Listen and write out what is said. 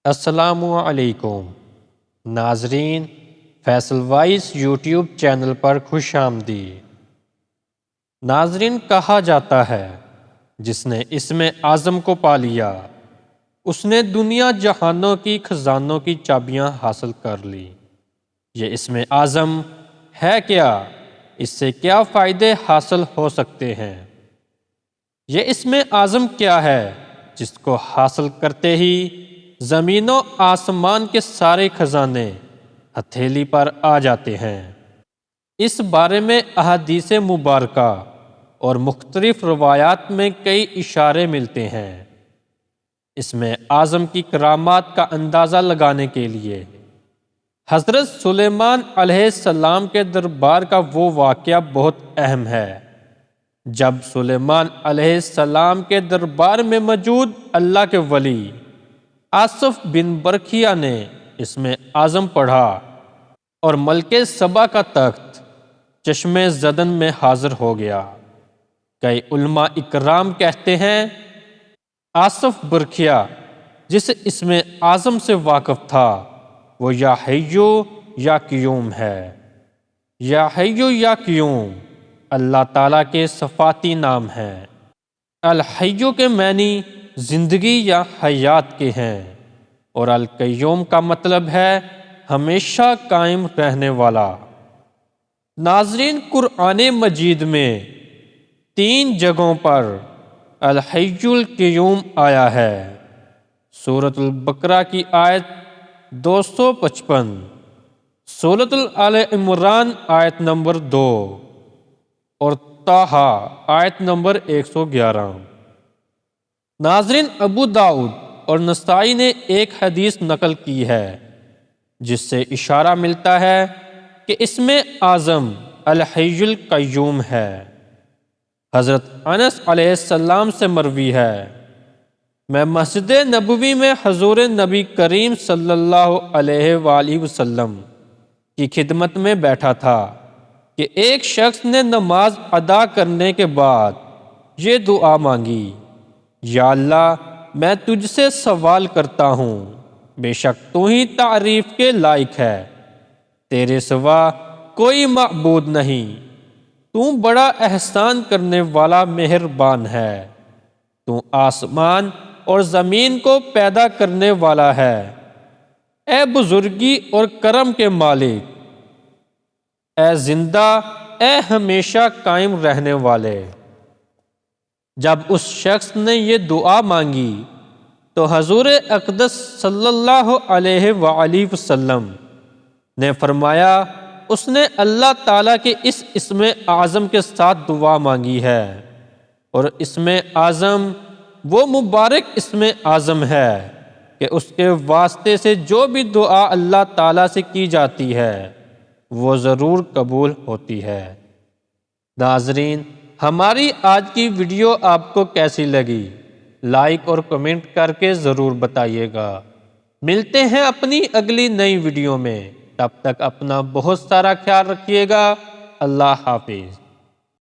السلام علیکم ناظرین، فیصل وائس یوٹیوب چینل پر خوش آمدید۔ ناظرین، کہا جاتا ہے جس نے اسم اعظم کو پا لیا اس نے دنیا جہانوں کی خزانوں کی چابیاں حاصل کر لی۔ یہ اسم اعظم ہے کیا؟ اس سے کیا فائدے حاصل ہو سکتے ہیں؟ یہ اسم اعظم کیا ہے جس کو حاصل کرتے ہی زمین و آسمان کے سارے خزانے ہتھیلی پر آ جاتے ہیں؟ اس بارے میں احادیث مبارکہ اور مختلف روایات میں کئی اشارے ملتے ہیں۔ اسم اعظم کی کرامات کا اندازہ لگانے کے لیے حضرت سلیمان علیہ السلام کے دربار کا وہ واقعہ بہت اہم ہے جب سلیمان علیہ السلام کے دربار میں موجود اللہ کے ولی آصف بن برکھیا نے اسم اعظم پڑھا اور ملک سبا کا تخت چشم زدن میں حاضر ہو گیا۔ کئی علماء اکرام کہتے ہیں آصف برکھیا جس اسم اعظم سے واقف تھا وہ یا حیو یا قیوم ہے۔ یا حیو یا قیوم اللہ تعالیٰ کے صفاتی نام ہیں۔ الحیو کے معنی زندگی یا حیات کے ہیں اور القیوم کا مطلب ہے ہمیشہ قائم رہنے والا۔ ناظرین، قرآن مجید میں 3 جگہوں پر الحی القیوم آیا ہے۔ سورۃ البقرہ کی آیت 255، سورۃ آل عمران آیت نمبر 2 اور طٰہٰ آیت نمبر 111۔ ناظرین، ابو داؤد اور نسائی نے ایک حدیث نقل کی ہے جس سے اشارہ ملتا ہے کہ اسم اعظم الحی القیوم ہے۔ حضرت انس علیہ السلام سے مروی ہے، میں مسجد نبوی میں حضور نبی کریم صلی اللہ علیہ وآلہ وسلم کی خدمت میں بیٹھا تھا کہ ایک شخص نے نماز ادا کرنے کے بعد یہ دعا مانگی: یا اللہ، میں تجھ سے سوال کرتا ہوں، بے شک تو ہی تعریف کے لائق ہے، تیرے سوا کوئی معبود نہیں، تو بڑا احسان کرنے والا مہربان ہے، تو آسمان اور زمین کو پیدا کرنے والا ہے، اے بزرگی اور کرم کے مالک، اے زندہ، اے ہمیشہ قائم رہنے والے۔ جب اس شخص نے یہ دعا مانگی تو حضور اقدس صلی اللہ علیہ وآلہ وسلم نے فرمایا اس نے اللہ تعالیٰ کے اس اسم اعظم کے ساتھ دعا مانگی ہے، اور اسم اعظم وہ مبارک اسم اعظم ہے کہ اس کے واسطے سے جو بھی دعا اللہ تعالیٰ سے کی جاتی ہے وہ ضرور قبول ہوتی ہے۔ ناظرین، ہماری آج کی ویڈیو آپ کو کیسی لگی؟ لائک اور کمنٹ کر کے ضرور بتائیے گا۔ ملتے ہیں اپنی اگلی نئی ویڈیو میں، تب تک اپنا بہت سارا خیال رکھیے گا۔ اللہ حافظ۔